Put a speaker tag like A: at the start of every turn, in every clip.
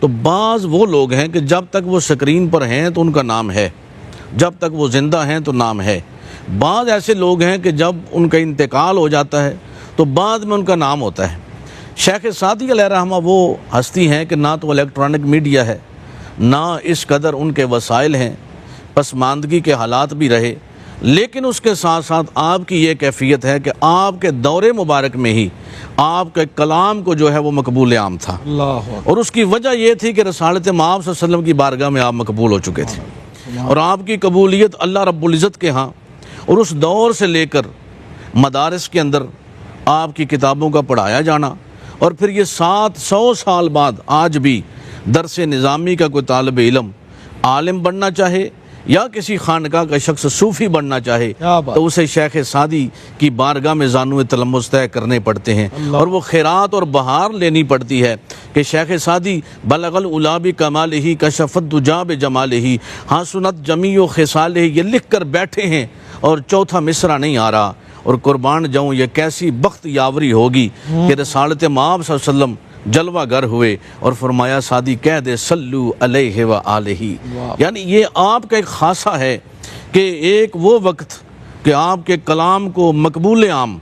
A: تو بعض وہ لوگ ہیں کہ جب تک وہ سکرین پر ہیں تو ان کا نام ہے، جب تک وہ زندہ ہیں تو نام ہے۔ بعض ایسے لوگ ہیں کہ جب ان کا انتقال ہو جاتا ہے تو بعد میں ان کا نام ہوتا ہے۔ شیخ سعدی علیہ رحمہ وہ ہستی ہیں کہ نہ تو الیکٹرانک میڈیا ہے، نہ اس قدر ان کے وسائل ہیں، پسماندگی کے حالات بھی رہے، لیکن اس کے ساتھ ساتھ آپ کی یہ کیفیت ہے کہ آپ کے دور مبارک میں ہی آپ کے کلام کو جو ہے وہ مقبول عام تھا، اور اس کی وجہ یہ تھی کہ رسالت مآب صلی اللہ علیہ وسلم کی بارگاہ میں آپ مقبول ہو چکے تھے، اور آپ کی قبولیت اللہ رب العزت کے ہاں اور اس دور سے لے کر مدارس کے اندر آپ کی کتابوں کا پڑھایا جانا، اور پھر یہ 700 سال بعد آج بھی درس نظامی کا کوئی طالب علم عالم بننا چاہے یا کسی خانقاہ کا شخص صوفی بننا چاہے تو اسے شیخ سعدی کی بارگاہ میں زانو تلمس طے کرنے پڑتے ہیں، اور وہ خیرات اور بہار لینی پڑتی ہے کہ شیخ سعدی بلغ العلا بکمالہ کشف الدجی بجمالہ حسنت جمیع خصالہ یہ لکھ کر بیٹھے ہیں، اور چوتھا مصرع نہیں آ رہا، اور قربان جاؤں یہ کیسی بخت یاوری ہوگی کہ رسالت مآب صلی اللہ علیہ وسلم جلوہ گر ہوئے اور فرمایا سعدی کہہ دے صلو علیہ وآلہ۔ یعنی یہ آپ کا ایک خاصہ ہے کہ ایک وہ وقت کہ آپ کے کلام کو مقبول عام،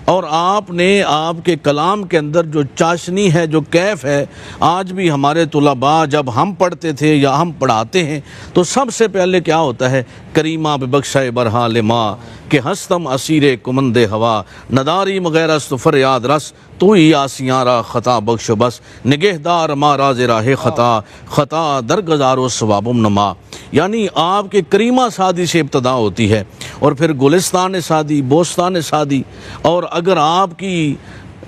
A: اور آپ نے آپ کے کلام کے اندر جو چاشنی ہے، جو کیف ہے، آج بھی ہمارے طلباء جب ہم پڑھتے تھے یا ہم پڑھاتے ہیں تو سب سے پہلے کیا ہوتا ہے؟ کریمہ ببخشائے برحال ماں کہ ہستم اسیر کمند ہوا نداری مغیر است فریاد رس تو ہی آسیاں را خطا بخش بس نگہدار ما راز راہ خطا خطا درگزار و ثوابم نما۔ یعنی آپ کے کریمہ سعدی سے ابتدا ہوتی ہے، اور پھر گلستان سعدی، بوستان سعدی، اور اگر آپ کی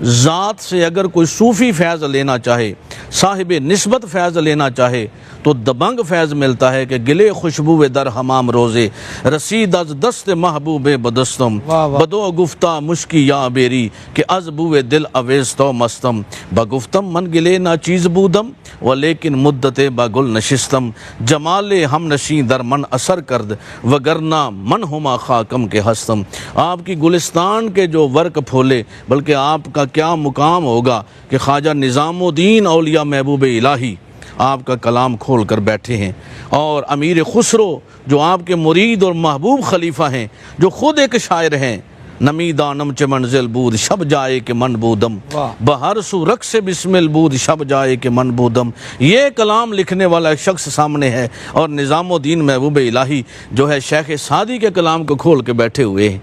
A: ذات سے اگر کوئی صوفی فیض لینا چاہے، صاحب نسبت فیض لینا چاہے تو دبنگ فیض ملتا ہے کہ گلے خوشبو در حمام روزے رسید از دست محبوب بدستم بدو گفتہ مشکی یا بیری کہ از بوے دل اویستو مستم بگفتم من گلے نا چیز بودم و لیکن مدت بگل نشستم جمال ہم نشیں در من اثر کرد وگرنہ من ہما خاکم کے ہستم۔ آپ کی گلستان کے جو ورق پھولے، بلکہ آپ کا کیا مقام ہوگا کہ خواجہ نظام الدین اولیاء محبوب الہی آپ کا کلام کھول کر بیٹھے ہیں، اور امیر خسرو جو آپ کے مرید اور محبوب خلیفہ ہیں، جو خود ایک شاعر ہیں، نمی دانم چ منزل بود شب جائے کہ من بودم بہر سو رقص بسمل بود شب جائے کہ من بودم۔ یہ کلام لکھنے والا ایک شخص سامنے ہے، اور نظام الدین محبوب الہی جو ہے شیخ سعدی کے کلام کو کھول کے بیٹھے ہوئے ہیں،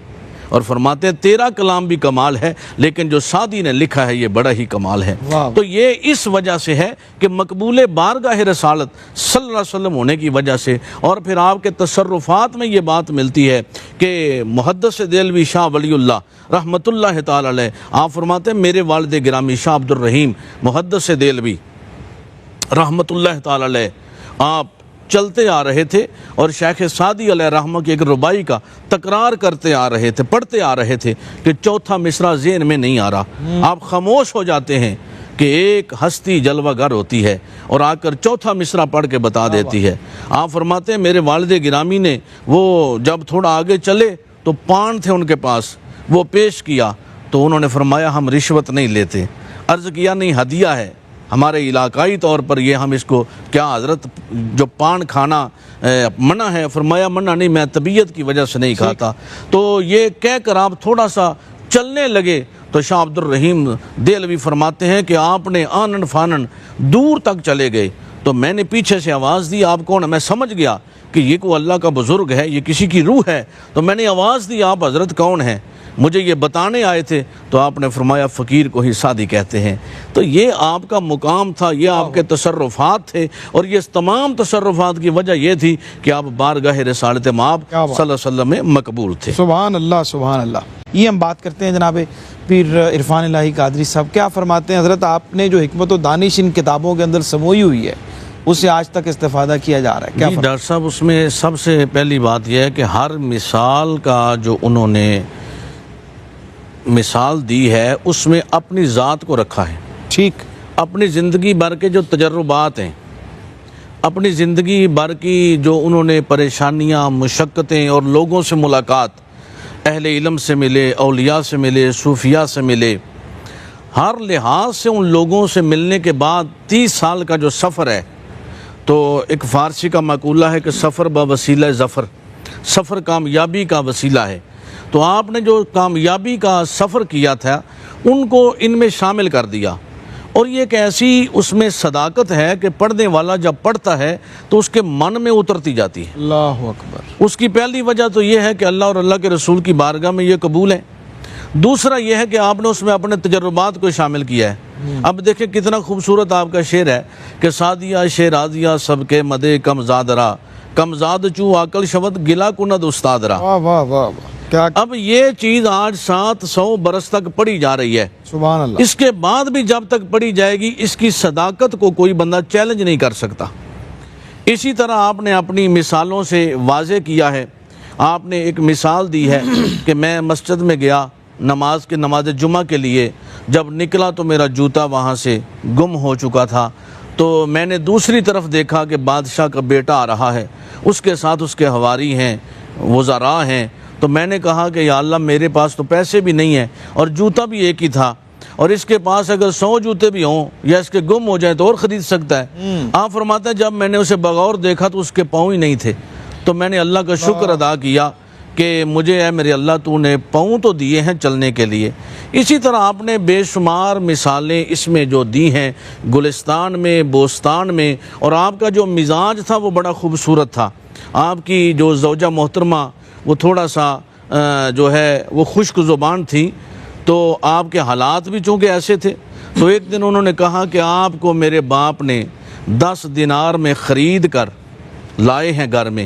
A: اور فرماتے ہیں تیرا کلام بھی کمال ہے، لیکن جو سعدی نے لکھا ہے یہ بڑا ہی کمال ہے۔ تو یہ اس وجہ سے ہے کہ مقبول بارگاہ رسالت صلی اللہ علیہ وسلم ہونے کی وجہ سے، اور پھر آپ کے تصرفات میں یہ بات ملتی ہے کہ محدث دہلوی شاہ ولی اللہ رحمۃ اللہ تعالی علیہ، آپ فرماتے ہیں میرے والد گرامی شاہ عبد الرحیم محدث دہلوی رحمۃ اللہ تعالی علیہ آپ چلتے آ رہے تھے، اور شیخ سعدی علیہ رحمہ کی ایک ربائی کا تکرار کرتے آ رہے تھے، پڑھتے آ رہے تھے کہ چوتھا مصرع ذہن میں نہیں آ رہا۔ آپ خاموش ہو جاتے ہیں کہ ایک ہستی جلوہ گر ہوتی ہے اور آ کر چوتھا مصرع پڑھ کے بتا دیتی ہے۔ آپ فرماتے ہیں میرے والد گرامی نے وہ جب تھوڑا آگے چلے تو پان تھے ان کے پاس، وہ پیش کیا تو انہوں نے فرمایا ہم رشوت نہیں لیتے۔ عرض کیا نہیں، ہدیہ ہے ہمارے علاقائی طور پر، یہ ہم اس کو کیا حضرت جو پان کھانا منع ہے؟ فرمایا منع نہیں، میں طبیعت کی وجہ سے نہیں کھاتا۔ تو یہ کہہ کر آپ تھوڑا سا چلنے لگے تو شاہ عبد الرحیم دہلوی فرماتے ہیں کہ آپ نے آنن فانن دور تک چلے گئے، تو میں نے پیچھے سے آواز دی آپ کون؟ میں سمجھ گیا کہ یہ کوئی اللہ کا بزرگ ہے، یہ کسی کی روح ہے، تو میں نے آواز دی آپ حضرت کون ہیں؟ مجھے یہ بتانے آئے تھے، تو آپ نے فرمایا فقیر کو ہی سعدی کہتے ہیں۔ تو یہ آپ کا مقام تھا، یہ آپ کے تصرفات تھے، اور یہ تمام تصرفات کی وجہ یہ تھی کہ آپ بارگاہ رسالت مآب صلی اللہ علیہ وسلم میں مقبول تھے۔
B: سبحان اللہ سبحان اللہ۔ یہ ہم بات کرتے ہیں جناب پیر عرفان الہی قادری صاحب، کیا فرماتے ہیں حضرت؟ آپ نے جو حکمت و دانش ان کتابوں کے اندر سموئی ہوئی ہے اس سے آج تک استفادہ کیا جا رہا ہے، کیا
A: ڈاکٹر صاحب اس میں سب سے پہلی بات یہ ہے کہ ہر مثال کا جو انہوں نے مثال دی ہے اس میں اپنی ذات کو رکھا ہے،
B: ٹھیک،
A: اپنی زندگی بھر کے جو تجربات ہیں، اپنی زندگی بھر کی جو انہوں نے پریشانیاں، مشقتیں اور لوگوں سے ملاقات، اہل علم سے ملے، اولیاء سے ملے، صوفیاء سے ملے، ہر لحاظ سے ان لوگوں سے ملنے کے بعد 30 سال کا جو سفر ہے، تو ایک فارسی کا مقولہ ہے کہ سفر بوسیلہ ظفر، سفر کامیابی کا وسیلہ ہے۔ تو آپ نے جو کامیابی کا سفر کیا تھا ان کو ان میں شامل کر دیا، اور یہ ایک ایسی اس میں صداقت ہے کہ پڑھنے والا جب پڑھتا ہے تو اس کے من میں اترتی جاتی ہے۔
B: اللہ اکبر۔
A: اس کی پہلی وجہ تو یہ ہے کہ اللہ اور اللہ کے رسول کی بارگاہ میں یہ قبول ہے، دوسرا یہ ہے کہ آپ نے اس میں اپنے تجربات کو شامل کیا ہے۔ اب دیکھیں کتنا خوبصورت آپ کا شعر ہے کہ سادیہ شیرازیہ سب کے مدے کم زادرا، کم زاد چو عقل شود گلا کند استاد را۔
B: واہ واہ واہ واہ، کیا
A: اب یہ چیز آج 700 برس تک پڑھی جا رہی ہے،
B: سبحان اللہ۔
A: اس کے بعد بھی جب تک پڑھی جائے گی اس کی صداقت کو کوئی بندہ چیلنج نہیں کر سکتا۔ اسی طرح آپ نے اپنی مثالوں سے واضح کیا ہے۔ آپ نے ایک مثال دی ہے کہ میں مسجد میں گیا نماز جمعہ کے لیے، جب نکلا تو میرا جوتا وہاں سے گم ہو چکا تھا، تو میں نے دوسری طرف دیکھا کہ بادشاہ کا بیٹا آ رہا ہے، اس کے ساتھ اس کے حواری ہیں، وزراء ہیں، تو میں نے کہا کہ یا اللہ میرے پاس تو پیسے بھی نہیں ہیں اور جوتا بھی ایک ہی تھا، اور اس کے پاس اگر 100 جوتے بھی ہوں یا اس کے گم ہو جائیں تو اور خرید سکتا ہے۔ آپ فرماتے ہیں جب میں نے اسے بغور دیکھا تو اس کے پاؤں ہی نہیں تھے، تو میں نے اللہ کا شکر ادا کیا کہ مجھے اے میرے اللہ تو نے پاؤں تو دیے ہیں چلنے کے لیے۔ اسی طرح آپ نے بے شمار مثالیں اس میں جو دی ہیں، گلستان میں، بوستان میں، اور آپ کا جو مزاج تھا وہ بڑا خوبصورت تھا۔ آپ کی جو زوجہ محترمہ وہ تھوڑا سا جو ہے وہ خشک زبان تھی، تو آپ کے حالات بھی چونکہ ایسے تھے، تو ایک دن انہوں نے کہا کہ آپ کو میرے باپ نے 10 دینار میں خرید کر لائے ہیں گھر میں۔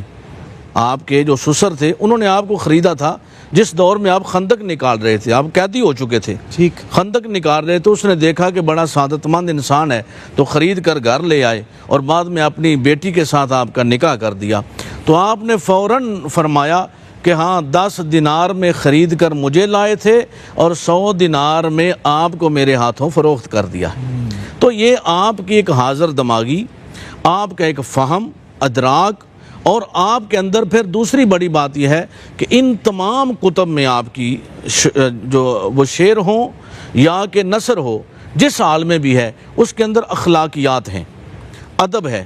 A: آپ کے جو سسر تھے انہوں نے آپ کو خریدا تھا جس دور میں آپ خندق نکال رہے تھے، آپ قیدی ہو چکے تھے،
B: ٹھیک۔
A: خندق نکال رہے تو اس نے دیکھا کہ بڑا سعادت مند انسان ہے تو خرید کر گھر لے آئے، اور بعد میں اپنی بیٹی کے ساتھ آپ کا نکاح کر دیا۔ تو آپ نے فوراً فرمایا کہ ہاں 10 دینار میں خرید کر مجھے لائے تھے اور 100 دینار میں آپ کو میرے ہاتھوں فروخت کر دیا۔ تو یہ آپ کی ایک حاضر دماغی، آپ کا ایک فہم، ادراک، اور آپ کے اندر پھر دوسری بڑی بات یہ ہے کہ ان تمام کتب میں آپ کی جو وہ شعر ہوں یا کہ نثر ہو، جس حال میں بھی ہے اس کے اندر اخلاقیات ہیں، ادب ہے،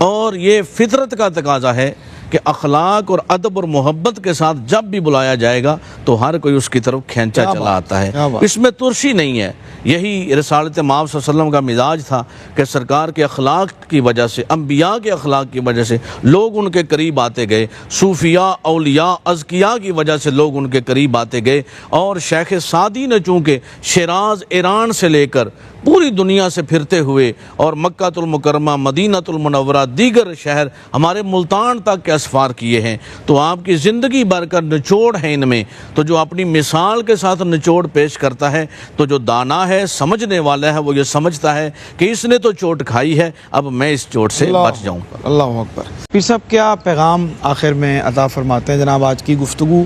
A: اور یہ فطرت کا تقاضا ہے کہ اخلاق اور ادب اور محبت کے ساتھ جب بھی بلایا جائے گا تو ہر کوئی اس کی طرف کھینچا چلا آتا ہے، اس میں ترشی نہیں ہے۔ یہی رسالت مآب صلی اللہ علیہ وسلم کا مزاج تھا کہ سرکار کے اخلاق کی وجہ سے، انبیاء کے اخلاق کی وجہ سے لوگ ان کے قریب آتے گئے، صوفیاء، اولیاء، اذکیاء کی وجہ سے لوگ ان کے قریب آتے گئے، اور شیخ سعدی نے چونکہ شیراز ایران سے لے کر پوری دنیا سے پھرتے ہوئے اور مکہ المکرمہ، مدینہ المنورہ، دیگر شہر ہمارے ملتان تک کے اسفار کیے ہیں، تو آپ کی زندگی بھر کا نچوڑ ہے ان میں، تو جو اپنی مثال کے ساتھ نچوڑ پیش کرتا ہے تو جو دانا ہے، سمجھنے والا ہے، وہ یہ سمجھتا ہے کہ اس نے تو چوٹ کھائی ہے، اب میں اس چوٹ سے بچ جاؤں۔
B: اللہ اکبر۔ پیر صاحب کیا پیغام آخر میں عطا فرماتے ہیں جناب آج کی گفتگو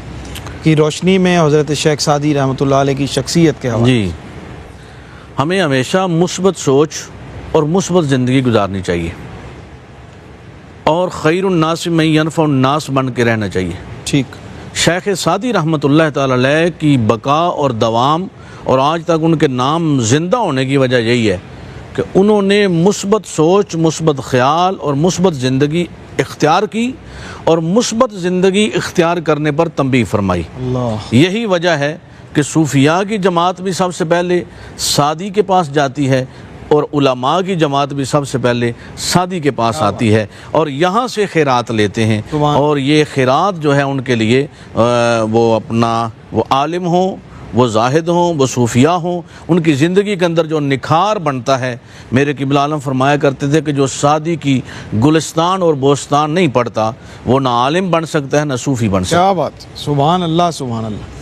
B: کی روشنی میں حضرت شیخ سعدی رحمۃ اللہ علیہ کی شخصیت کے حوالے؟
A: جی، ہمیں ہمیشہ مثبت سوچ اور مثبت زندگی گزارنی چاہیے، اور خیر الناس من ینفع الناس بن کے رہنا چاہیے۔
B: ٹھیک۔
A: شیخ سعدی رحمۃ اللہ تعالی علیہ کی بقا اور دوام اور آج تک ان کے نام زندہ ہونے کی وجہ یہی ہے کہ انہوں نے مثبت سوچ، مثبت خیال اور مثبت زندگی اختیار کی، اور مثبت زندگی اختیار کرنے پر تنبیہ فرمائی۔
B: اللہ۔
A: یہی وجہ ہے کہ صوفیاء کی جماعت بھی سب سے پہلے سعدی کے پاس جاتی ہے، اور علماء کی جماعت بھی سب سے پہلے سعدی کے پاس آتی ہے، اور یہاں سے خیرات لیتے ہیں، اور یہ خیرات جو ہے ان کے لیے وہ عالم ہوں، وہ زاہد ہوں، وہ صوفیاء ہوں، ان کی زندگی کے اندر جو نکھار بنتا ہے۔ میرے قبلہ عالم فرمایا کرتے تھے کہ جو سعدی کی گلستان اور بوستان نہیں پڑھتا وہ نہ عالم بن سکتا ہے نہ صوفی بن سکتا ہے۔
B: کیا بات، سبحان اللہ سبحان اللہ۔